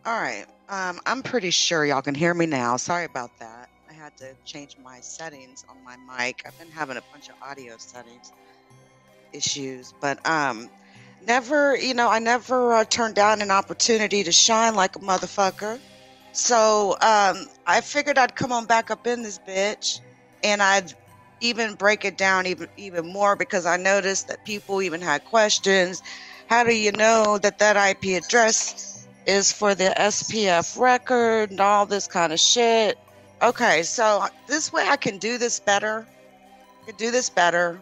All right. I'm pretty sure y'all can hear me now. Sorry about that. I had to change my settings on my mic. I've been having a bunch of audio settings issues, but never, I never turned down an opportunity to shine like a motherfucker. So I figured I'd come on back up in this bitch, and I'd even break it down even more, because I noticed that people even had questions. How do you know that that IP address is for the SPF record and all this kind of shit? Okay, so this way I can do this better. I can do this better.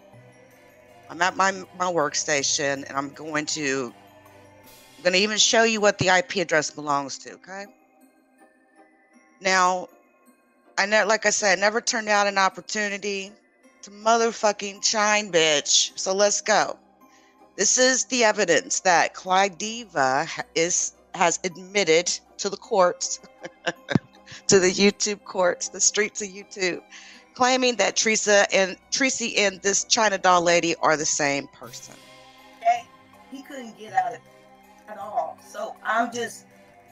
I'm at my workstation, and I'm going to even show you what the IP address belongs to. Okay. Now, like I said, I never turned down an opportunity to motherfucking shine, bitch. So let's go. This is the evidence that Clydiva has admitted to the courts, to the YouTube courts, the streets of YouTube, claiming that Treecey and this China doll lady are the same person. Okay, he couldn't get out of it at all. So I'm just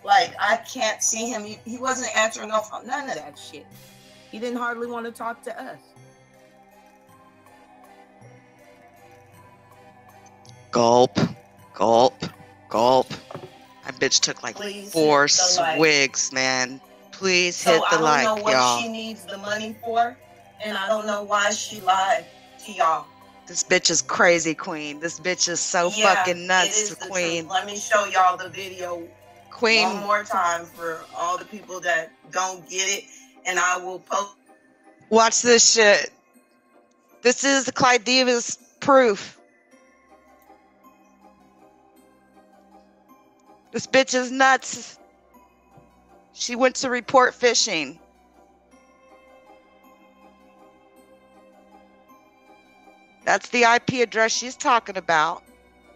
like, I can't see him. He wasn't answering no phone, none of that shit. He didn't hardly want to talk to us. Gulp, gulp, gulp. That bitch took like Please 4 swigs, man. Please hit the like, y'all. I don't know what she needs the money for, and I don't know why she lied to y'all. This bitch is crazy, Queen. This bitch is so fucking nuts, Queen. Let me show y'all the video, Queen, one more time for all the people that don't get it, and I will post. Watch this shit. This is Clydiva's proof. This bitch is nuts. She went to report phishing. That's the IP address she's talking about.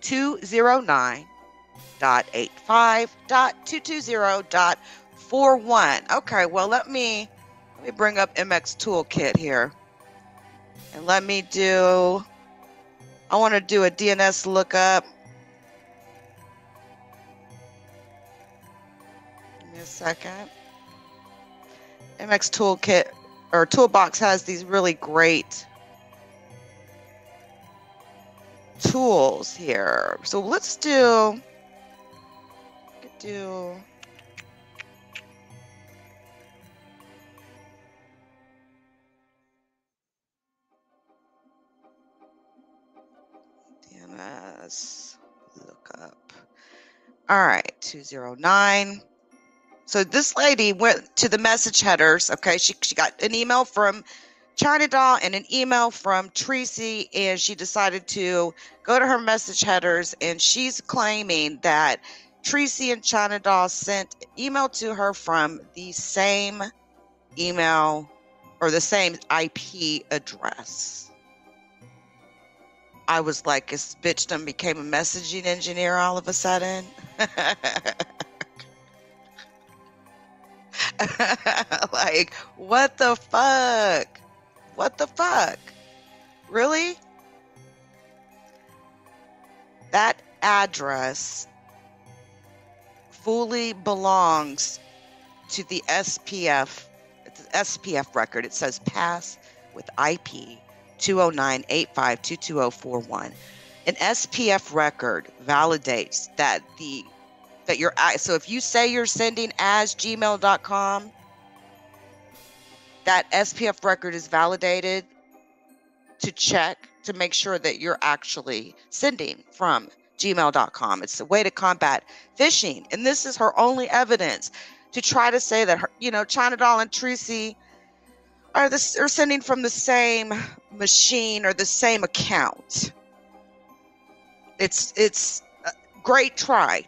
209.85.220.41. Okay, well, let me bring up MX Toolkit here. And I want to do a DNS lookup. Give me a second. MX Toolkit or Toolbox has these really great tools here. So let's do DNS lookup. All right, 209. So this lady went to the message headers. Okay, she got an email from China Doll and an email from Treecey, and she decided to go to her message headers, and she's claiming that Treecey and China Doll sent email to her from the same email or the same IP address. I was like, this bitch done became a messaging engineer all of a sudden. Like, what the fuck? What the fuck? Really? That address fully belongs to the SPF. It's an SPF record. It says pass with IP 209.85.220.41. An SPF record validates that you're, so if you say you're sending as gmail.com, that SPF record is validated to check to make sure that you're actually sending from gmail.com. It's a way to combat phishing. And this is her only evidence to try to say that her, China Doll and Treecey are sending from the same machine or the same account. It's great try,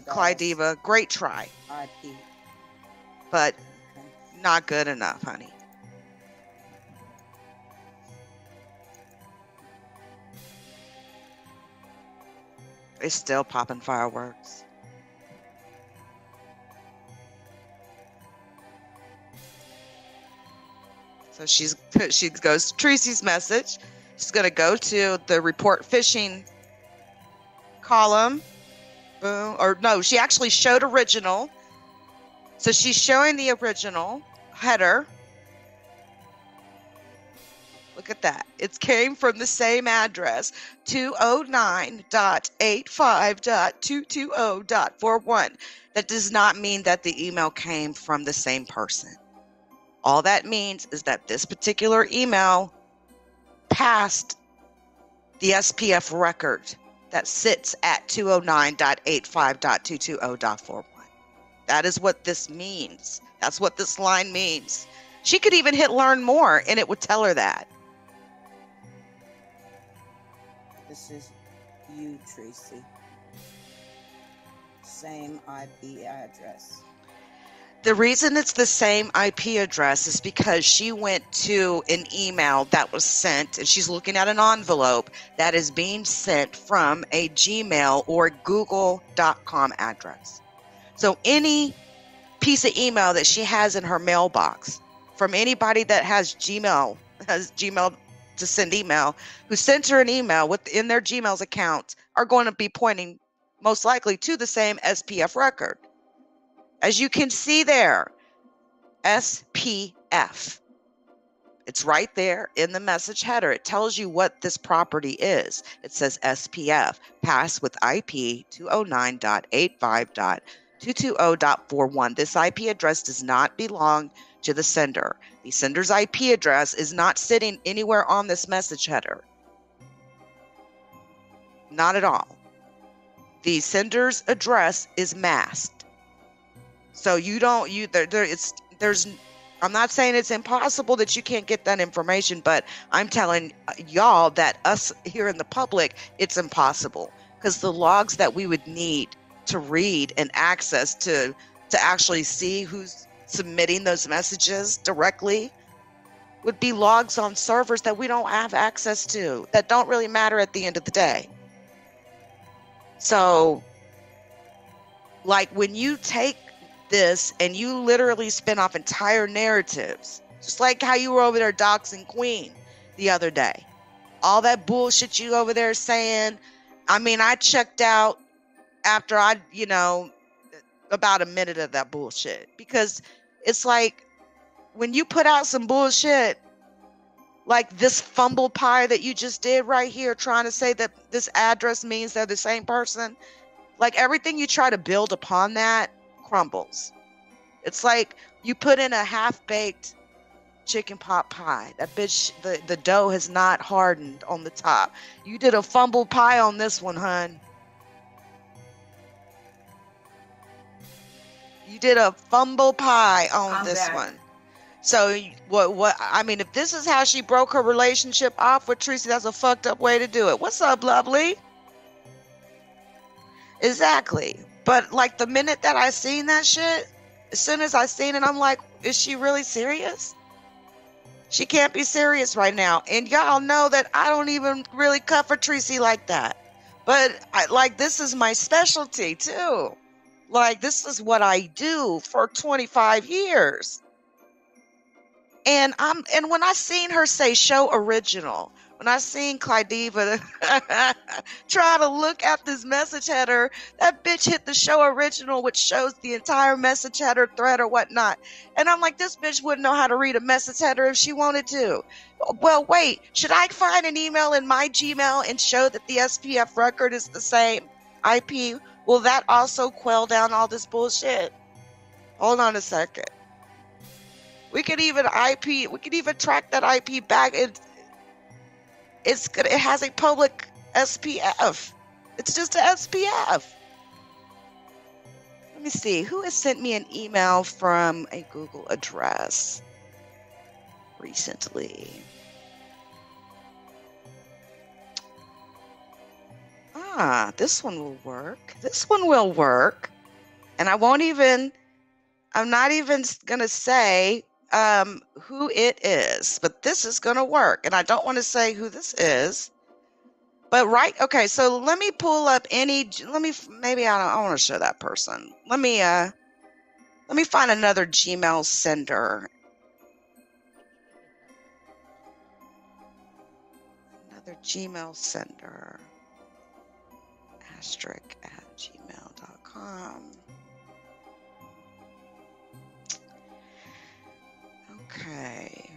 Clydiva. Great try. IP. But not good enough, honey. They're still popping fireworks. So she goes to Treecey's message. She's going to go to the report phishing column, Boom. Or no, she actually showed original. So she's showing the original header. Look at that. It came from the same address, 209.85.220.41. That does not mean that the email came from the same person. All that means is that this particular email passed the SPF record that sits at 209.85.220.41. That is what this means. That's what this line means. She could even hit learn more and it would tell her that. This is you, Treecey. Same IP address. The reason it's the same IP address is because she went to an email that was sent, and she's looking at an envelope that is being sent from a Gmail or Google.com address. So any piece of email that she has in her mailbox from anybody that has Gmail to send email, who sent her an email within their Gmail's account, are going to be pointing most likely to the same SPF record. As you can see there, SPF. It's right there in the message header. It tells you what this property is. It says SPF, pass with IP 209.85.220.41. This IP address does not belong to the sender. The sender's IP address is not sitting anywhere on this message header. Not at all. The sender's address is masked. So I'm not saying it's impossible that you can't get that information, but I'm telling y'all that us here in the public, it's impossible, because the logs that we would need to read and access to actually see who's submitting those messages directly would be logs on servers that we don't have access to, that don't really matter at the end of the day. So, like, when you take this and you literally spin off entire narratives, just like how you were over there doxing Queen the other day, all that bullshit you over there saying. I mean, I checked out after about a minute of that bullshit, because it's like, when you put out some bullshit like this fumble pie that you just did right here, trying to say that this address means they're the same person, like, everything you try to build upon that crumbles. It's like you put in a half-baked chicken pot pie. That bitch, the dough has not hardened on the top. You did a fumble pie on this one, hun. You did a fumble pie on this one. So what I mean, if this is how she broke her relationship off with Treecey, that's a fucked up way to do it. What's up, lovely? Exactly. But like, the minute that I seen that shit, as soon as I seen it, I'm like, is she really serious? She can't be serious right now. And y'all know that I don't even really cut for Treecey like that. But this is my specialty too. Like, this is what I do for 25 years. And when I seen her say show original, when I seen Clydiva try to look at this message header, that bitch hit the show original, which shows the entire message header thread or whatnot. And I'm like, this bitch wouldn't know how to read a message header if she wanted to. Well, wait, should I find an email in my Gmail and show that the SPF record is the same IP? Will that also quell down all this bullshit? Hold on a second. We could even track that IP back. It has a public SPF. It's just a SPF. Let me see. Who has sent me an email from a Google address recently? This one will work. This one will work. And I'm not even going to say who it is, but this is going to work. And I don't want to say who this is, but okay, so let me pull up maybe I don't want to show that person. Let me find another Gmail sender. Another Gmail sender. *@gmail.com. Okay.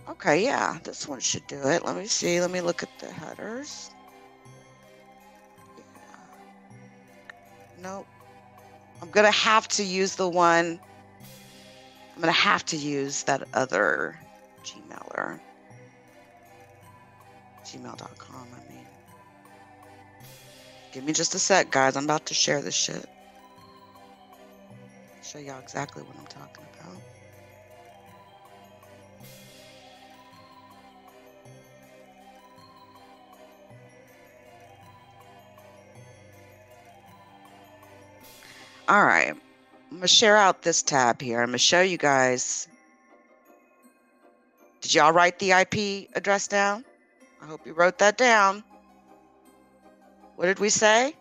Okay, yeah, this one should do it. Let me see. Let me look at the headers. Yeah. Nope. I'm going to have to use the one. I'm going to have to use that other Gmailer. Gmail.com, I mean. Give me just a sec, guys. I'm about to share this shit. Show y'all exactly what I'm talking about. All right. I'm going to share out this tab here. I'm going to show you guys. Did y'all write the IP address down? I hope you wrote that down. What did we say?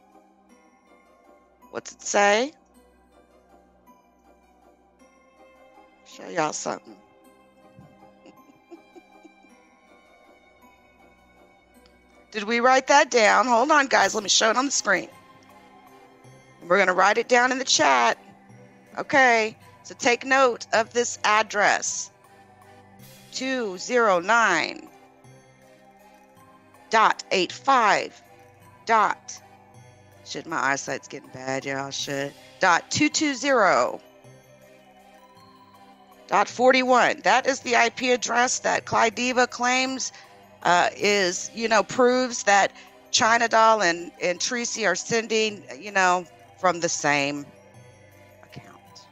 What's it say? Show y'all something. Did we write that down? Hold on, guys. Let me show it on the screen. We're going to write it down in the chat. Okay. So take note of this address. 209.85. Shit, my eyesight's getting bad, y'all. Shit. .220.41. That is the IP address that Clydiva claims is, proves that China Doll and Treecey are sending, from the same account.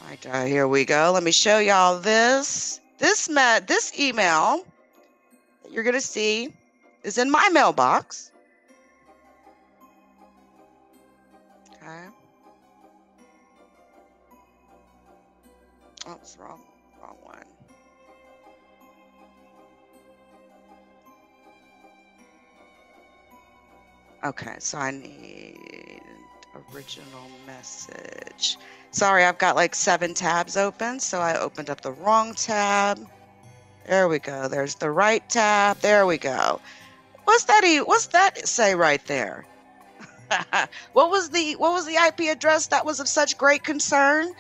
All right, here we go. Let me show y'all this. This email that you're going to see is in my mailbox. Okay. Oh, it's wrong one. Okay, so I need original message. Sorry, I've got like 7 tabs open, so I opened up the wrong tab. There we go. There's the right tab. There we go. What's that say right there? What was the IP address that was of such great concern?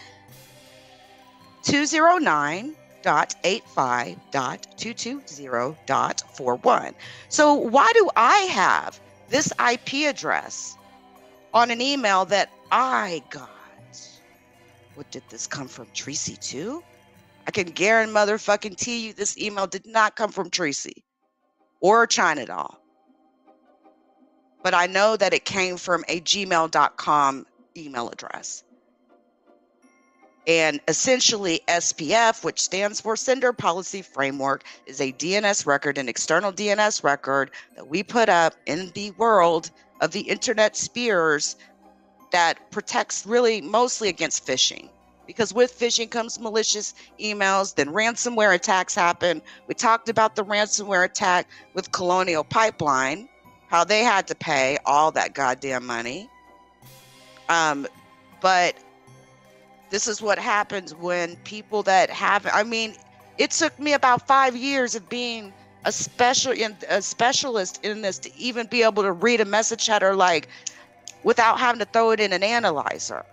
209.85.220.41. So why do I have this IP address on an email that I got? What, did this come from Treecey too? I can guarantee you this email did not come from Treecey or China Doll. But I know that it came from a gmail.com email address. And essentially SPF, which stands for Sender Policy Framework, is a DNS record, an external DNS record that we put up in the world of the internet spheres that protects really mostly against phishing. Because with phishing comes malicious emails, then ransomware attacks happen. We talked about the ransomware attack with Colonial Pipeline, how they had to pay all that goddamn money. But this is what happens when people that have, it took me about 5 years of being a specialist in this to even be able to read a message header without having to throw it in an analyzer.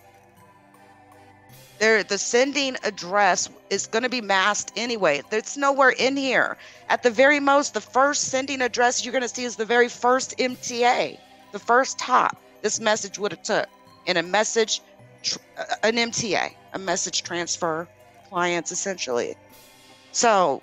The sending address is going to be masked anyway. It's nowhere in here. At the very most, the first sending address you're going to see is the very first MTA, the first hop this message would have took in a message, an MTA, a message transfer appliance, essentially. So,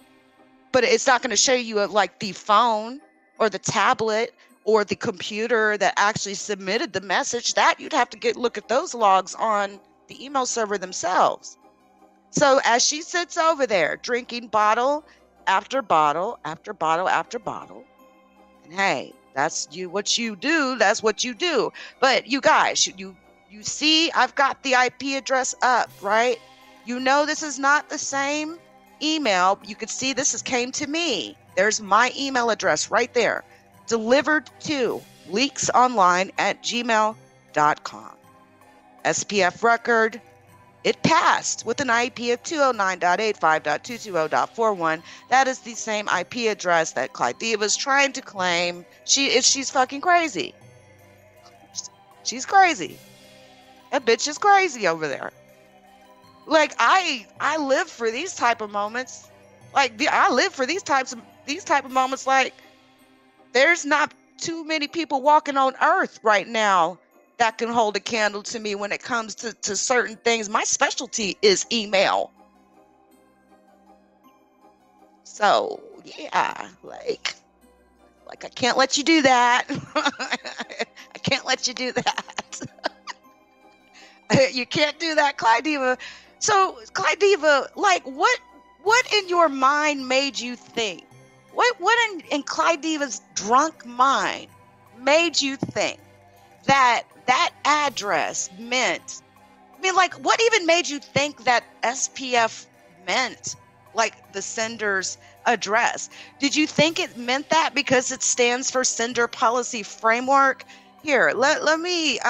but it's not going to show you the phone or the tablet or the computer that actually submitted the message. That you'd have to look at those logs on the email server themselves. So as she sits over there drinking bottle after bottle after bottle after bottle, and hey, that's what you do. But you guys, you see, I've got the IP address up, right? This is not the same email. You could see this came to me. There's my email address right there, delivered to leaksonline@gmail.com. SPF record, it passed with an IP of 209.85.220.41. That is the same IP address that Clydiva is trying to claim. She's fucking crazy. She's crazy. That bitch is crazy over there. Like I live for these type of moments. Like I live for these type of moments. Like there's not too many people walking on earth right now that can hold a candle to me when it comes to certain things. My specialty is email. So yeah, like I can't let you do that. I can't let you do that. You can't do that, Clydiva. So Clydiva, like what in your mind made you think? What in Clydiva's drunk mind made you think that address meant? I mean, like, what even made you think that SPF meant, like, the sender's address? Did you think it meant that because it stands for Sender Policy Framework? Here, let me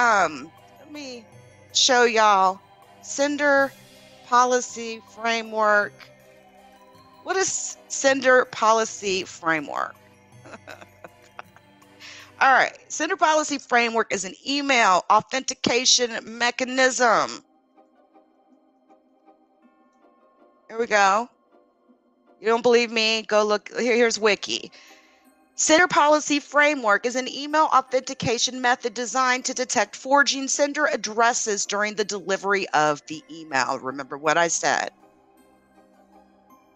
show y'all Sender Policy Framework. What is Sender Policy Framework? All right, Sender Policy Framework is an email authentication mechanism. Here we go. You don't believe me? Go look. Here's Wiki. Sender Policy Framework is an email authentication method designed to detect forging sender addresses during the delivery of the email. Remember what I said.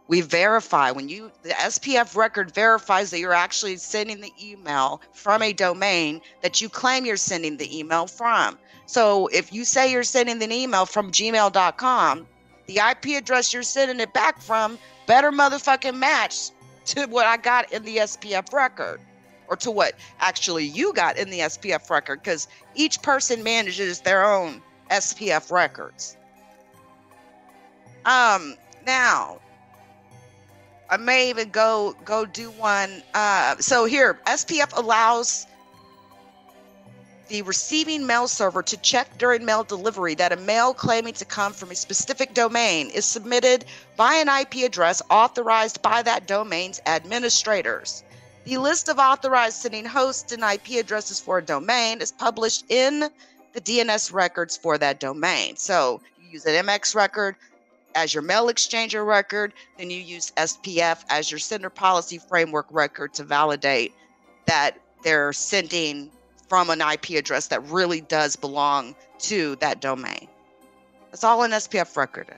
We verify when the SPF record verifies that you're actually sending the email from a domain that you claim you're sending the email from. So if you say you're sending an email from gmail.com, the IP address you're sending it back from better motherfucking match to what I got in the SPF record, or to what actually you got in the SPF record, because each person manages their own SPF records. Now, I may even go do one. So here, SPF allows the receiving mail server to check during mail delivery that a mail claiming to come from a specific domain is submitted by an IP address authorized by that domain's administrators. The list of authorized sending hosts and IP addresses for a domain is published in the DNS records for that domain. So you use an MX record as your mail exchanger record, then you use SPF as your Sender Policy Framework record to validate that they're sending from an IP address that really does belong to that domain. That's all an SPF record is.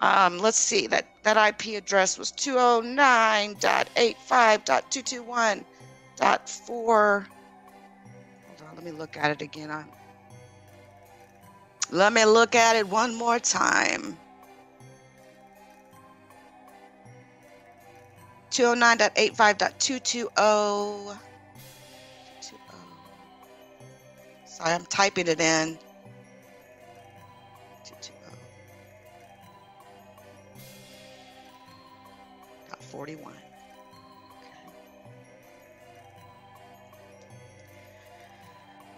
Let's see, that IP address was 209.85.221.4. Hold on, let me look at it again. Let me look at it one more time. 209.85.220. Sorry, I'm typing it in. 220.41. Okay.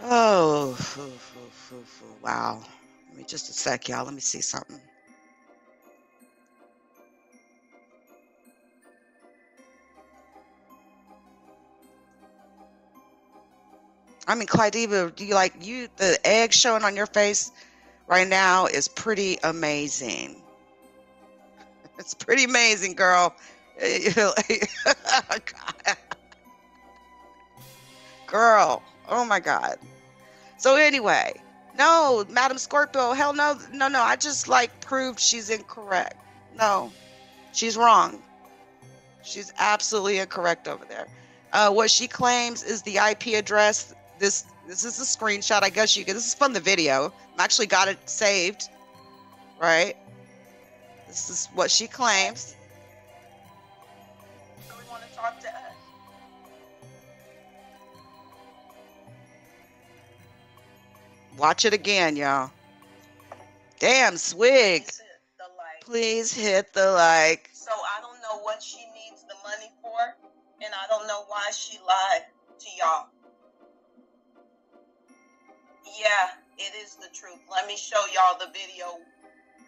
Oh, wow. Give me just a sec, y'all. Let me see something. I mean, Clydiva, the egg showing on your face right now is pretty amazing. It's pretty amazing, girl. Girl, oh my God. So anyway, no, Madam Scorpio, hell no, I just proved she's incorrect. No, she's wrong. She's absolutely incorrect over there. What she claims is the IP address. This is a screenshot. I guess this is from the video. I actually got it saved, right? This is what she claims. So we want to talk to us. Watch it again, y'all. Damn, Swig. Please hit the like. So I don't know what she needs the money for, and I don't know why she lied to y'all. Yeah, it is the truth. Let me show y'all the video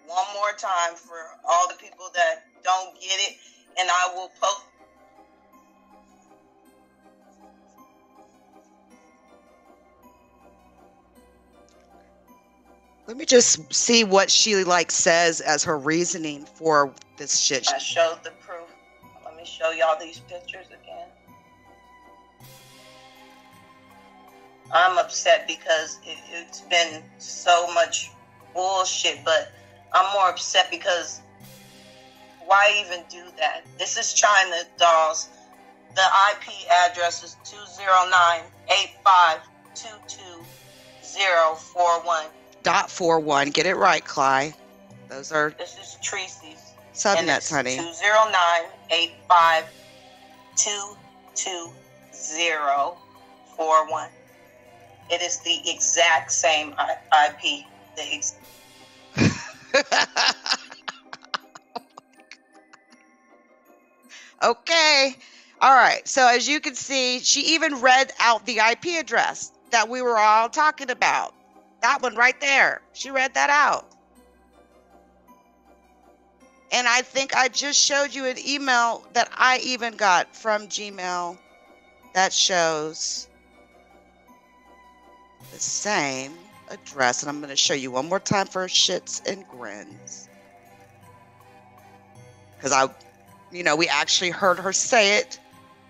one more time for all the people that don't get it, and I will post. Let me just see what she like says as her reasoning for this shit. I showed the proof. Let me show y'all these pictures again. I'm upset because it's been so much bullshit, but I'm more upset because why even do that? This is China Dolls. The IP address is 209-8522-041. .41. Get it right, Cly. Those are. This is Treecey's. Subnets, honey. 209-8522-041. It is the exact same IP. Okay. All right. So as you can see, she even read out the IP address that we were all talking about. That one right there. She read that out. And I think I just showed you an email that I even got from Gmail that shows the same address. And I'm going to show you one more time for shits and grins. Because we actually heard her say it.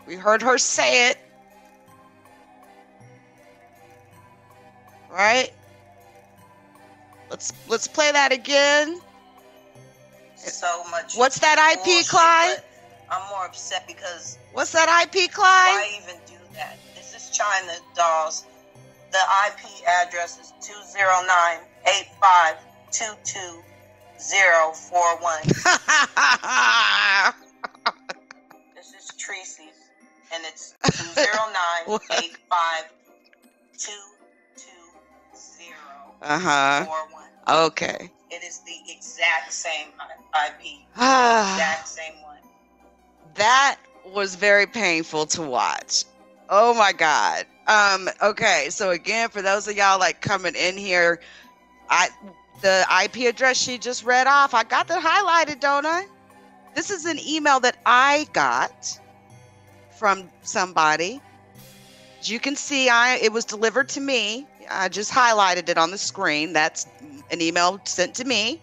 We heard her say it. Right? Let's play that again. So much. What's that IP, Clyde? I'm more upset because. What's that IP, Clyde? Why even do that? This is China Dolls. The IP address is 209-8522-041. This is Treecey's, and it's 209-8522-041. Okay. It is the exact same IP. Exact same one. That was very painful to watch. Oh my God. Okay, so again, for those of y'all like coming in here, the IP address she just read off, I got that highlighted, don't I? This is an email that I got from somebody. As you can see, it was delivered to me. I just highlighted it on the screen. That's an email sent to me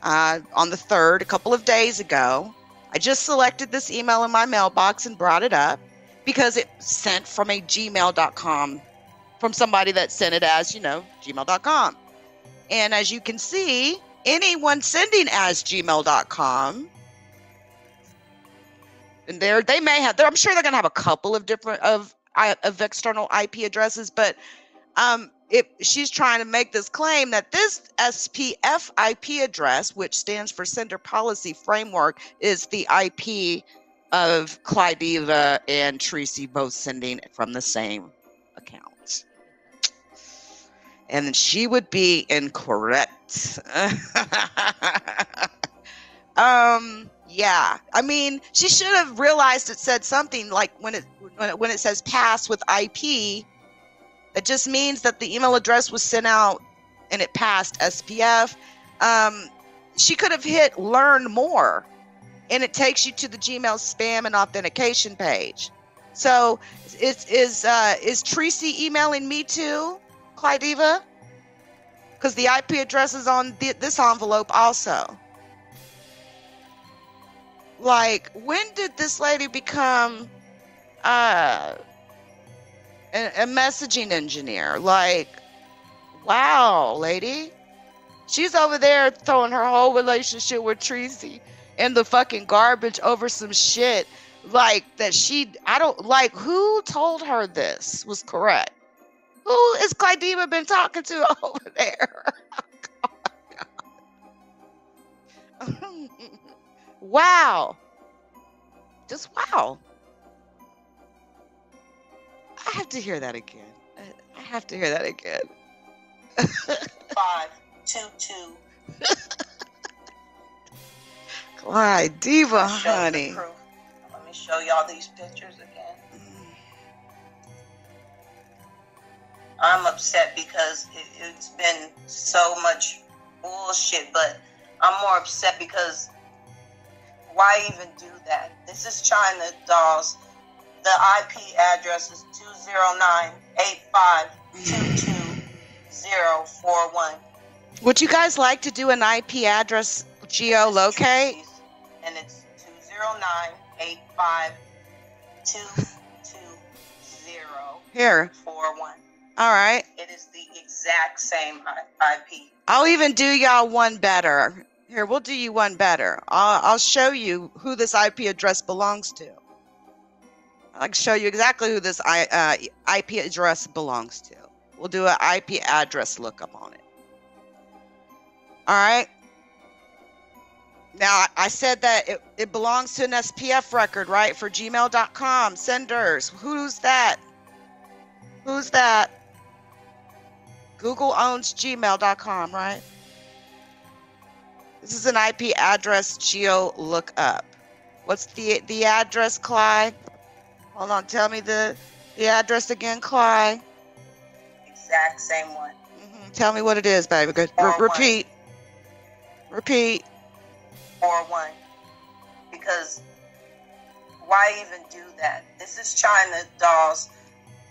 on the 3rd, a couple of days ago. I just selected this email in my mailbox and brought it up because it sent from a gmail.com, from somebody that sent it as, gmail.com. And as you can see, anyone sending as gmail.com, and they may have, I'm sure they're going to have a couple of different of external IP addresses, but she's trying to make this claim that this SPF IP address, which stands for Sender Policy Framework, is the IP of Clydiva and Treecey both sending from the same account. And then she would be incorrect. Yeah. I mean, she should have realized it said something like when it says pass with IP, it just means that the email address was sent out and it passed SPF. She could have hit learn more and it takes you to the Gmail spam and authentication page. So is Treecey emailing me too, Clydiva? Because the IP address is on this envelope also. Like, when did this lady become a messaging engineer? Like, wow, lady. She's over there throwing her whole relationship with Treecey in the fucking garbage over some shit like that who told her this was correct? Who is Clydiva been talking to over there? Oh my God. Wow. Just wow. I have to hear that again. I have to hear that again. 522. Clydiva, honey. Let me show y'all these pictures again. I'm upset because it's been so much bullshit, but I'm more upset because why even do that? This is China Dolls. The IP address is 209-8522-041. Would you guys like to do an IP address geolocate? And it's 209-85220 Here. 41. All right. It is the exact same IP. I'll even do y'all one better. Here, we'll do you one better. I'll show you who this IP address belongs to. I'll show you exactly who this IP address belongs to. We'll do an IP address lookup on it. All right. Now, I said that it belongs to an SPF record, right? For gmail.com. Senders. Who's that? Who's that? Google owns gmail.com, right? This is an IP address geo lookup. What's the address, Clyde? Hold on, tell me the address again, Clyde. Exact same one. Tell me what it is, baby. Good. Repeat. 41. Because why even do that? This is China dolls.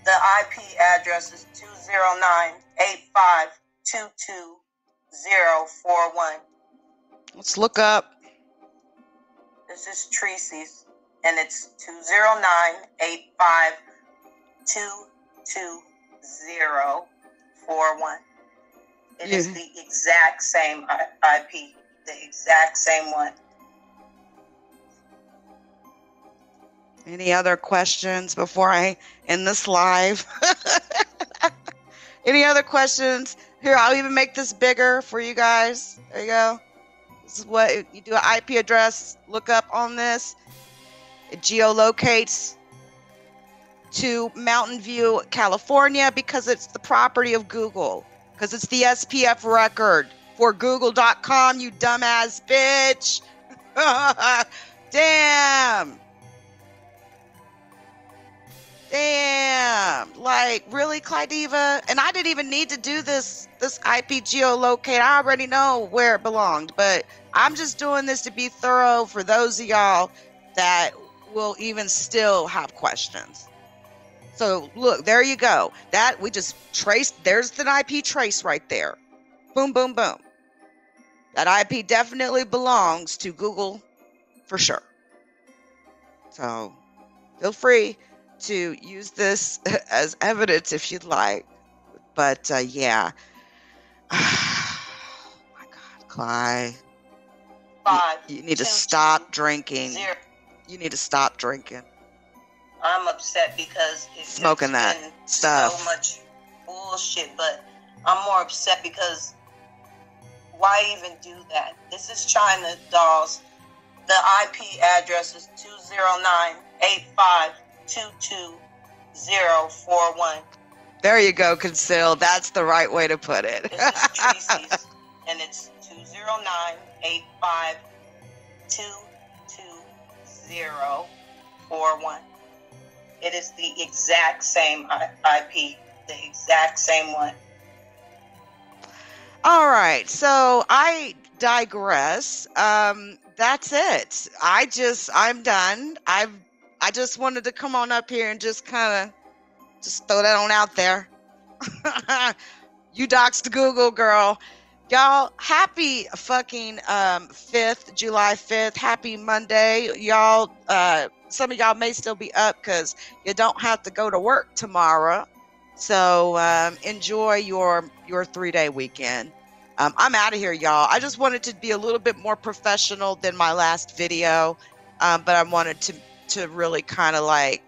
The IP address is 209-8522041. Let's look up. This is Treecey's, and it's 209-8522041. It is the exact same IP, the exact same one. Any other questions before I end this live? Any other questions? Here, I'll even make this bigger for you guys. There you go. This is what you do: an IP address lookup on this. It geolocates to Mountain View, California, because it's the property of Google. Because it's the SPF record for Google.com, you dumbass bitch. Damn. Damn. Like, really, Clydiva? And I didn't even need to do this IP geolocate. I already know where it belonged. But I'm just doing this to be thorough for those of y'all that will even still have questions. So, look, there you go. That we just traced. There's the IP trace right there. Boom, boom, boom. That IP definitely belongs to Google for sure. So, feel free to use this as evidence if you'd like. But, yeah. Oh, my God, Clyde. You need to stop drinking. You need to stop drinking. I'm upset because it's smoking that stuff. So much bullshit, but I'm more upset because why even do that? This is China dolls. The IP address is 209-8522041. There you go, Conceal. That's the right way to put it. This is Treecey's, and it's 209-8522041. It is the exact same IP, the exact same one. All right, so I digress. That's it. I'm done. I just wanted to come on up here and just kind of just throw that on out there. You doxed Google, girl. Y'all, happy fucking 5th, July 5th. Happy Monday. Y'all, some of y'all may still be up because you don't have to go to work tomorrow. So enjoy your 3-day weekend. I'm out of here, y'all. I just wanted to be a little bit more professional than my last video. But I wanted to really kind of like,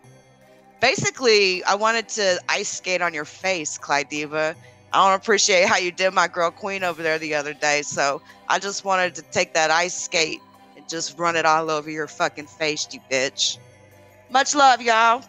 basically, I wanted to ice skate on your face, Clydiva. I don't appreciate how you did my girl Queen over there the other day. So I just wanted to take that ice skate and just run it all over your fucking face, you bitch. Much love, y'all.